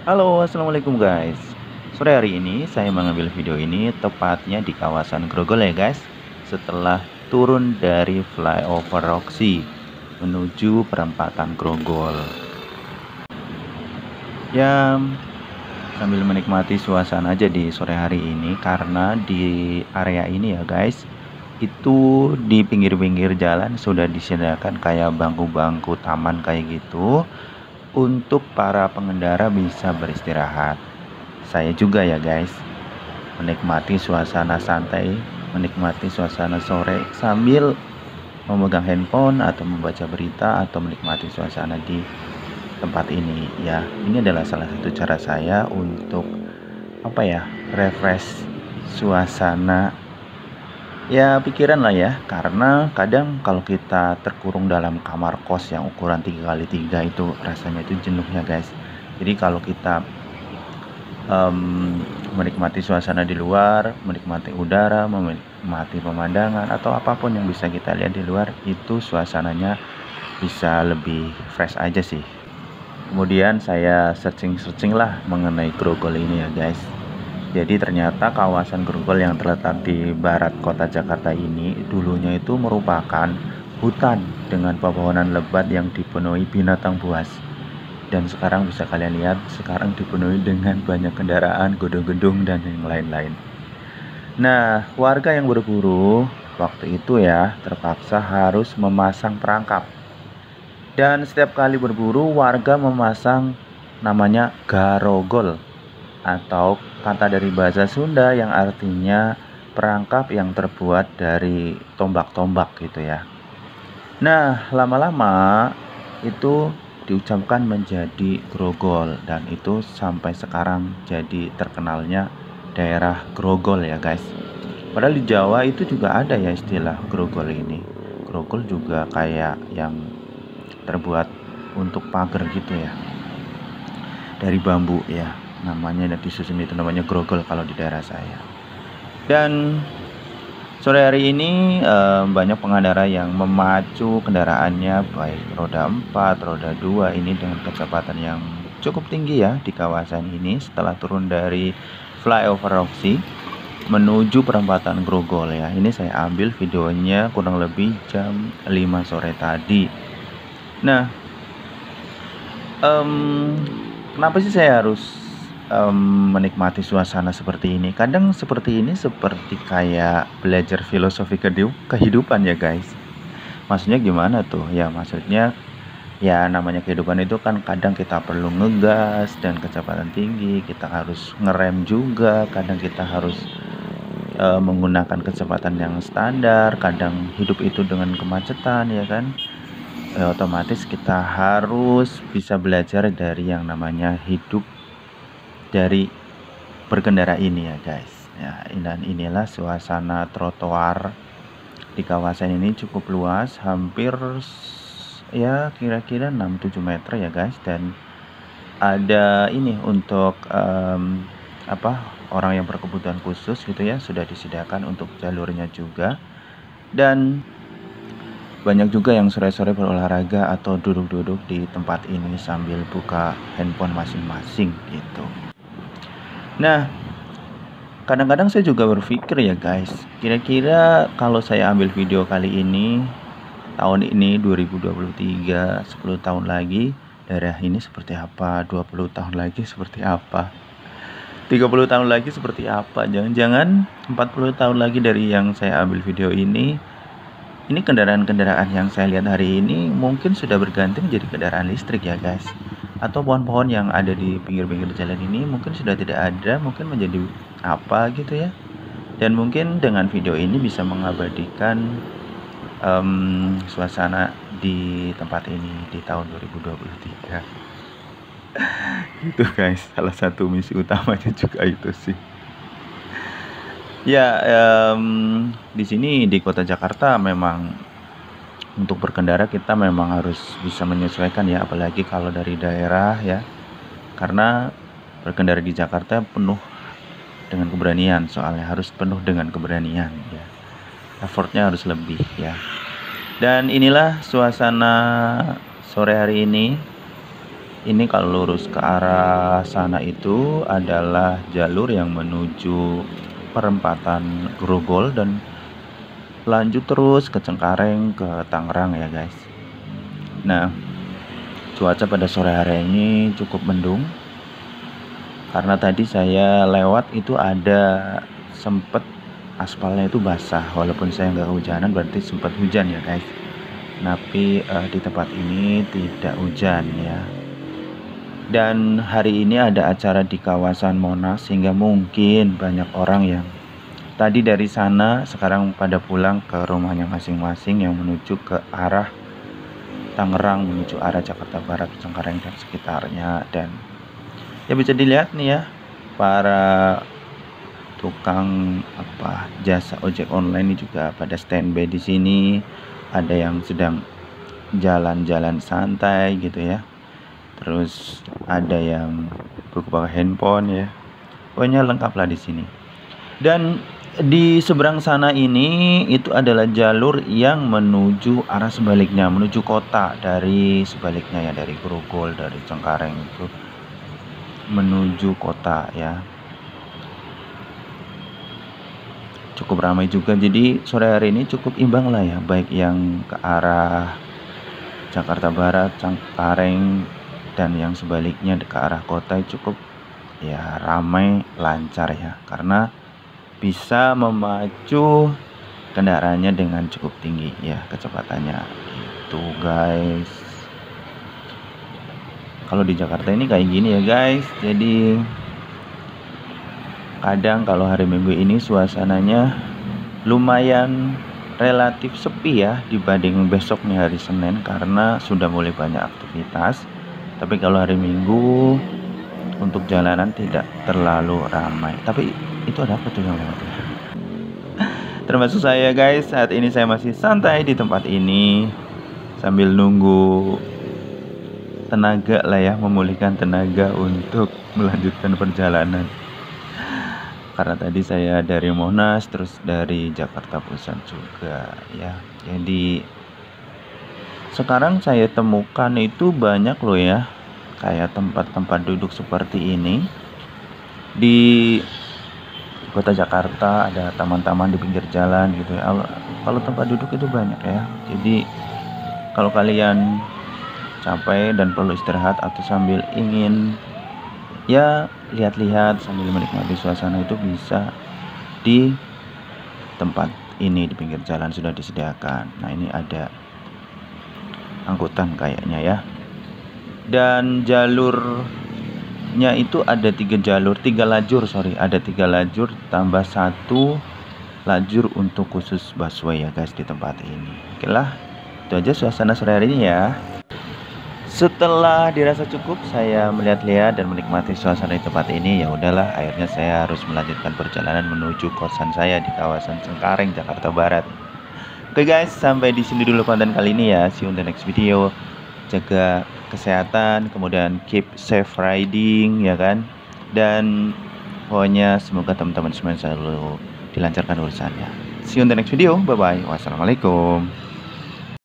Halo, assalamualaikum guys. Sore hari ini saya mengambil video ini tepatnya di kawasan Grogol ya guys. Setelah turun dari flyover Roxy menuju perempatan Grogol. Ya, sambil menikmati suasana aja di sore hari ini karena di area ini ya guys, itu di pinggir-pinggir jalan sudah disediakan kayak bangku-bangku taman kayak gitu untuk para pengendara bisa beristirahat. Saya juga ya guys, menikmati suasana santai, menikmati suasana sore sambil memegang handphone atau membaca berita atau menikmati suasana di tempat ini ya. Ini adalah salah satu cara saya untuk refresh suasana ya, pikiran lah ya, karena kadang kalau kita terkurung dalam kamar kos yang ukuran 3x3 itu rasanya itu jenuh ya guys. Jadi kalau kita menikmati suasana di luar, menikmati udara, menikmati pemandangan atau apapun yang bisa kita lihat di luar, itu suasananya bisa lebih fresh aja sih. Kemudian saya searching lah mengenai Grogol ini ya guys. Jadi ternyata kawasan Grogol yang terletak di barat kota Jakarta ini dulunya itu merupakan hutan dengan pepohonan lebat yang dipenuhi binatang buas. Dan sekarang bisa kalian lihat, sekarang dipenuhi dengan banyak kendaraan, gedung-gedung, dan yang lain-lain. Nah, warga yang berburu waktu itu ya terpaksa harus memasang perangkap. Dan setiap kali berburu, warga memasang namanya garogol, atau kata dari bahasa Sunda yang artinya perangkap yang terbuat dari tombak-tombak gitu ya. Nah, lama-lama itu diucapkan menjadi Grogol dan itu sampai sekarang jadi terkenalnya daerah Grogol ya guys. Padahal di Jawa itu juga ada ya istilah Grogol ini. Grogol juga kayak yang terbuat untuk pagar gitu ya, dari bambu ya. Namanya dan disusun itu namanya Grogol kalau di daerah saya. Dan sore hari ini banyak pengendara yang memacu kendaraannya baik roda 4, roda 2 ini dengan kecepatan yang cukup tinggi ya di kawasan ini setelah turun dari flyover Roxy menuju perempatan Grogol ya. Ini saya ambil videonya kurang lebih jam 5 sore tadi. Nah, kenapa sih saya harus menikmati suasana seperti ini? Kadang seperti ini seperti kayak belajar filosofi kehidupan ya guys. Maksudnya gimana tuh? Ya maksudnya ya namanya kehidupan itu kan kadang kita perlu ngegas dan kecepatan tinggi, kita harus ngerem juga, kadang kita harus menggunakan kecepatan yang standar, kadang hidup itu dengan kemacetan ya kan. Otomatis kita harus bisa belajar dari yang namanya hidup dari berkendara ini ya guys ya. Dan inilah suasana trotoar di kawasan ini cukup luas, hampir ya kira-kira 6-7 meter ya guys. Dan ada ini untuk orang yang berkebutuhan khusus gitu ya, sudah disediakan untuk jalurnya juga. Dan banyak juga yang sore-sore berolahraga atau duduk-duduk di tempat ini sambil buka handphone masing-masing gitu. Nah, kadang-kadang saya juga berpikir ya guys, kira-kira kalau saya ambil video kali ini, tahun ini 2023, 10 tahun lagi, daerah ini seperti apa, 20 tahun lagi seperti apa, 30 tahun lagi seperti apa, jangan-jangan 40 tahun lagi dari yang saya ambil video ini kendaraan-kendaraan yang saya lihat hari ini mungkin sudah berganti menjadi kendaraan listrik ya guys. Atau pohon-pohon yang ada di pinggir-pinggir jalan ini mungkin sudah tidak ada, mungkin menjadi apa gitu ya. Dan mungkin dengan video ini bisa mengabadikan suasana di tempat ini di tahun 2023 gitu guys. Salah satu misi utamanya juga itu sih ya. Di sini di kota Jakarta memang untuk berkendara kita memang harus bisa menyesuaikan ya, apalagi kalau dari daerah ya, karena berkendara di Jakarta penuh dengan keberanian, soalnya harus penuh dengan keberanian ya, effortnya harus lebih ya. Dan inilah suasana sore hari ini Ini kalau lurus ke arah sana itu adalah jalur yang menuju perempatan Grogol dan lanjut terus ke Cengkareng ke Tangerang ya guys. Nah, cuaca pada sore hari ini cukup mendung karena tadi saya lewat itu ada sempet aspalnya itu basah, walaupun saya nggak kehujanan berarti sempat hujan ya guys. Tapi di tempat ini tidak hujan ya. Dan hari ini ada acara di kawasan Monas sehingga mungkin banyak orang yang tadi dari sana sekarang pada pulang ke rumahnya masing-masing yang menuju ke arah Tangerang, menuju arah Jakarta Barat, Cengkareng dan sekitarnya. Dan ya bisa dilihat nih ya, para tukang jasa ojek online ini juga pada standby di sini. Ada yang sedang jalan-jalan santai gitu ya. Terus ada yang buka handphone ya. Pokoknya lengkap lah di sini. Dan di seberang sana ini itu adalah jalur yang menuju arah sebaliknya, menuju kota dari sebaliknya ya, dari Grogol, dari Cengkareng itu menuju kota ya. Cukup ramai juga, jadi sore hari ini cukup imbang lah ya, baik yang ke arah Jakarta Barat, Cengkareng dan yang sebaliknya ke arah kota cukup ya ramai, lancar ya, karena bisa memacu kendaraannya dengan cukup tinggi ya kecepatannya itu guys. Kalau di Jakarta ini kayak gini ya guys, jadi kadang kalau hari Minggu ini suasananya lumayan relatif sepi ya dibanding besoknya hari Senin karena sudah mulai banyak aktivitas. Tapi kalau hari Minggu untuk jalanan tidak terlalu ramai. Tapi itu ada apa tuh yang lewat ya? Termasuk saya guys, saat ini saya masih santai di tempat ini sambil nunggu tenaga lah ya, memulihkan tenaga untuk melanjutkan perjalanan. Karena tadi saya dari Monas terus dari Jakarta Pusat juga ya. Jadi sekarang saya temukan itu banyak loh ya, kayak tempat-tempat duduk seperti ini di kota Jakarta. Ada taman-taman di pinggir jalan gitu ya. Kalau tempat duduk itu banyak ya. Jadi kalau kalian capek dan perlu istirahat atau sambil ingin ya lihat-lihat sambil menikmati suasana itu bisa di tempat ini, di pinggir jalan sudah disediakan. Nah ini ada angkutan kayaknya ya. Dan jalurnya itu ada 3 lajur ada 3 lajur tambah 1 lajur untuk khusus busway ya guys di tempat ini. Oke lah, itu aja suasana sore hari ini ya. Setelah dirasa cukup saya melihat-lihat dan menikmati suasana di tempat ini, ya udahlah akhirnya saya harus melanjutkan perjalanan menuju kosan saya di kawasan Cengkareng, Jakarta Barat. Oke guys, sampai di sini dulu konten kali ini ya. See you on the next video. Jaga kesehatan, kemudian keep safe riding ya kan. Dan pokoknya semoga teman-teman semua selalu dilancarkan urusannya. See you on the next video. Bye bye. Wassalamualaikum.